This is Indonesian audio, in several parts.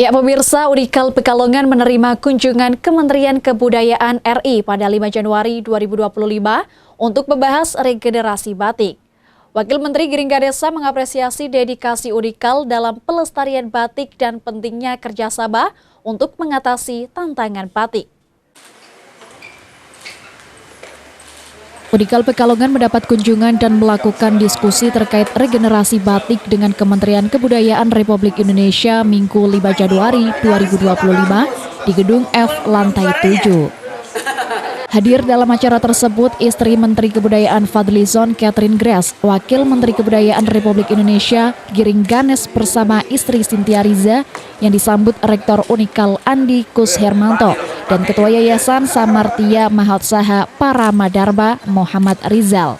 Ya pemirsa, Unikal Pekalongan menerima kunjungan Kementerian Kebudayaan RI pada 5 Januari 2025 untuk membahas regenerasi batik. Wakil Menteri Giring Ganesa mengapresiasi dedikasi Unikal dalam pelestarian batik dan pentingnya kerjasama untuk mengatasi tantangan batik. Unikal Pekalongan mendapat kunjungan dan melakukan diskusi terkait regenerasi batik dengan Kementerian Kebudayaan Republik Indonesia Minggu 5 Januari 2025 di Gedung F Lantai 7. Hadir dalam acara tersebut istri Menteri Kebudayaan Fadlizon Catherine Grace, Wakil Menteri Kebudayaan Republik Indonesia Giring Ganes bersama istri Cynthia Riza yang disambut Rektor Unikal Andi Kus Hermanto dan Ketua Yayasan Samartia Mahatsaha Paramadharma Muhammad Rizal.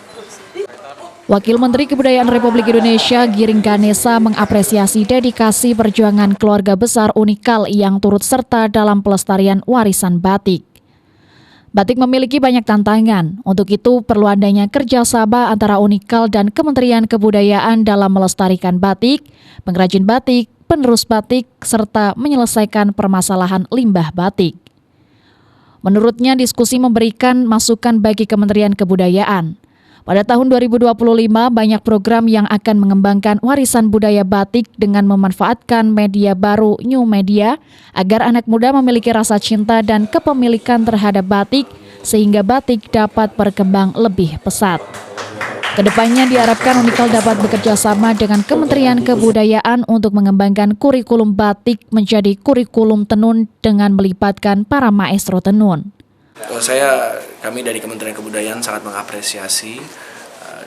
Wakil Menteri Kebudayaan Republik Indonesia Giring Ganesa mengapresiasi dedikasi perjuangan keluarga besar Unikal yang turut serta dalam pelestarian warisan batik. Batik memiliki banyak tantangan, untuk itu perlu adanya kerjasama antara Unikal dan Kementerian Kebudayaan dalam melestarikan batik, pengrajin batik, penerus batik, serta menyelesaikan permasalahan limbah batik. Menurutnya, diskusi memberikan masukan bagi Kementerian Kebudayaan. Pada tahun 2025, banyak program yang akan mengembangkan warisan budaya batik dengan memanfaatkan media baru New Media agar anak muda memiliki rasa cinta dan kepemilikan terhadap batik sehingga batik dapat berkembang lebih pesat. Kedepannya diharapkan Unikal dapat bekerja sama dengan Kementerian Kebudayaan untuk mengembangkan kurikulum batik menjadi kurikulum tenun dengan melibatkan para maestro tenun. Kami dari Kementerian Kebudayaan sangat mengapresiasi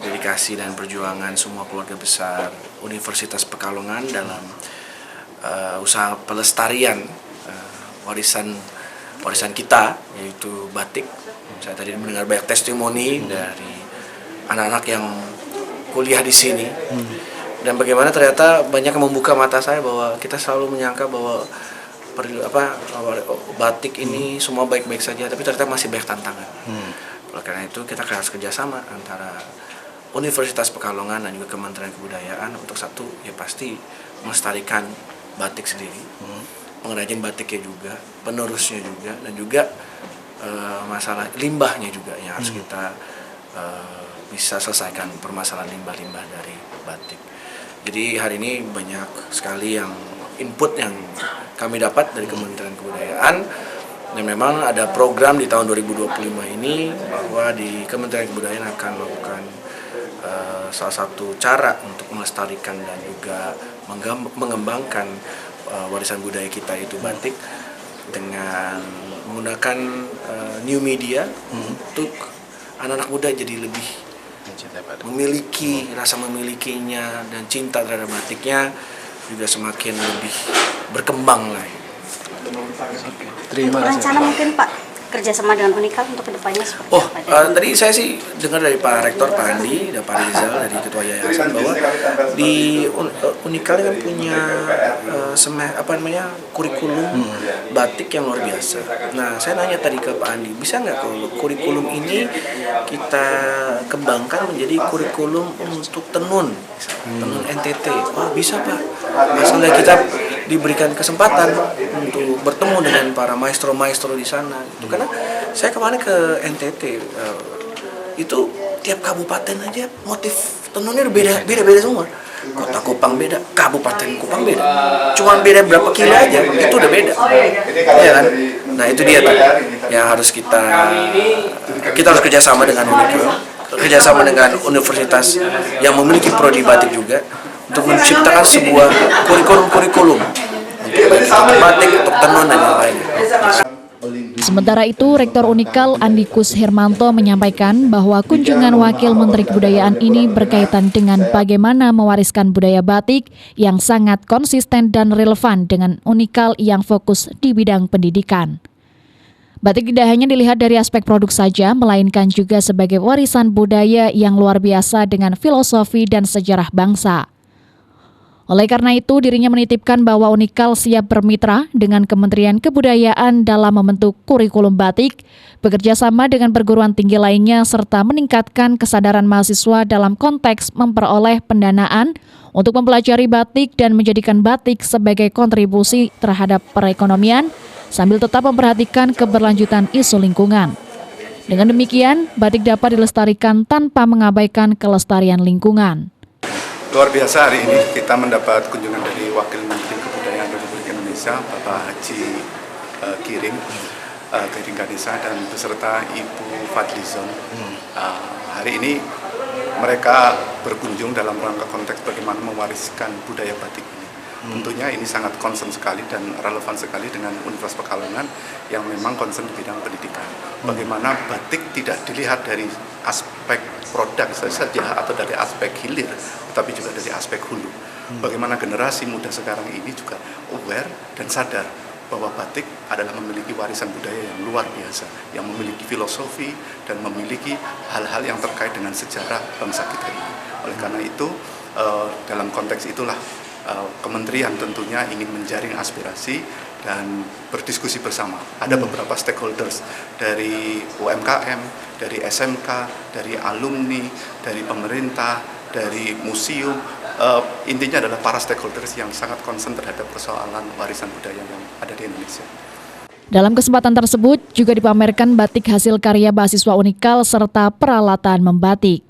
dedikasi dan perjuangan semua keluarga besar Universitas Pekalongan dalam usaha pelestarian warisan kita, yaitu batik. Saya tadi mendengar banyak testimoni dari anak-anak yang kuliah di sini, dan bagaimana ternyata banyak yang membuka mata saya bahwa kita selalu menyangka bahwa batik ini semua baik-baik saja, tapi ternyata masih banyak tantangan. Oleh karena itu kita harus kerjasama antara Universitas Pekalongan dan juga Kementerian Kebudayaan untuk satu, ya pasti melestarikan batik sendiri, pengrajin batiknya juga, penerusnya juga, dan juga masalah limbahnya juga yang harus kita bisa selesaikan permasalahan limbah-limbah dari batik. Jadi hari ini banyak sekali yang input yang kami dapat dari Kementerian Kebudayaan, dan memang ada program di tahun 2025 ini bahwa di Kementerian Kebudayaan akan melakukan salah satu cara untuk melestarikan dan juga mengembangkan warisan budaya kita itu batik dengan menggunakan new media untuk anak-anak muda jadi lebih memiliki rasa memilikinya dan cinta terhadap batiknya juga semakin lebih berkembang lagi. Terima kasih. Rencana mungkin Pak kerjasama dengan Unikal untuk kedepannya seperti apa? Tadi saya sih dengar dari Pak Rektor Pak Andi dan Pak Rizal dari Ketua Yayasan bahwa di Unikal kan punya kurikulum batik yang luar biasa. Nah, saya nanya tadi ke Pak Andi, bisa nggak kalau kurikulum ini kita kembangkan menjadi kurikulum untuk tenun NTT? Oh, bisa Pak. Masalah kita diberikan kesempatan untuk bertemu dengan para maestro-maestro di sana gitu. Karena saya kemarin ke NTT, itu tiap kabupaten aja motif tenunnya beda semua. Kota Kupang beda, Kabupaten Kupang beda. Cuma beda berapa kilo aja, itu udah beda. Ya kan? Nah, itu dia tuh yang harus kita harus kerjasama dengan Unikal, kerjasama dengan universitas yang memiliki prodi batik juga, untuk menciptakan sebuah kurikulum untuk batik, untuk tenun dan yang lainnya. Sementara itu, Rektor Unikal Andi Kus Hermanto menyampaikan bahwa kunjungan Wakil Menteri Kebudayaan ini berkaitan dengan bagaimana mewariskan budaya batik yang sangat konsisten dan relevan dengan Unikal yang fokus di bidang pendidikan. Batik tidak hanya dilihat dari aspek produk saja, melainkan juga sebagai warisan budaya yang luar biasa dengan filosofi dan sejarah bangsa. Oleh karena itu, dirinya menitipkan bahwa Unikal siap bermitra dengan Kementerian Kebudayaan dalam membentuk kurikulum batik, bekerja sama dengan perguruan tinggi lainnya, serta meningkatkan kesadaran mahasiswa dalam konteks memperoleh pendanaan untuk mempelajari batik dan menjadikan batik sebagai kontribusi terhadap perekonomian, sambil tetap memperhatikan keberlanjutan isu lingkungan. Dengan demikian, batik dapat dilestarikan tanpa mengabaikan kelestarian lingkungan. Luar biasa hari ini kita mendapat kunjungan dari Wakil Menteri Kebudayaan Republik Indonesia, Bapak Haji Giring Ganesa, dan beserta Ibu Fadlizon. Hari ini mereka berkunjung dalam rangka konteks bagaimana mewariskan budaya batik ini. Tentunya ini sangat concern sekali dan relevan sekali dengan Universitas Pekalongan yang memang concern di bidang pendidikan. Bagaimana batik tidak dilihat dari aspek produk saja atau dari aspek hilir, tetapi juga dari aspek hulu. Bagaimana generasi muda sekarang ini juga aware dan sadar bahwa batik adalah memiliki warisan budaya yang luar biasa, yang memiliki filosofi dan memiliki hal-hal yang terkait dengan sejarah bangsa kita ini. Oleh karena itu, dalam konteks itulah Kementerian tentunya ingin menjaring aspirasi dan berdiskusi bersama. Ada beberapa stakeholders dari UMKM, dari SMK, dari alumni, dari pemerintah, dari museum. Intinya adalah para stakeholders yang sangat concern terhadap persoalan warisan budaya yang ada di Indonesia. Dalam kesempatan tersebut juga dipamerkan batik hasil karya mahasiswa Unikal serta peralatan membatik.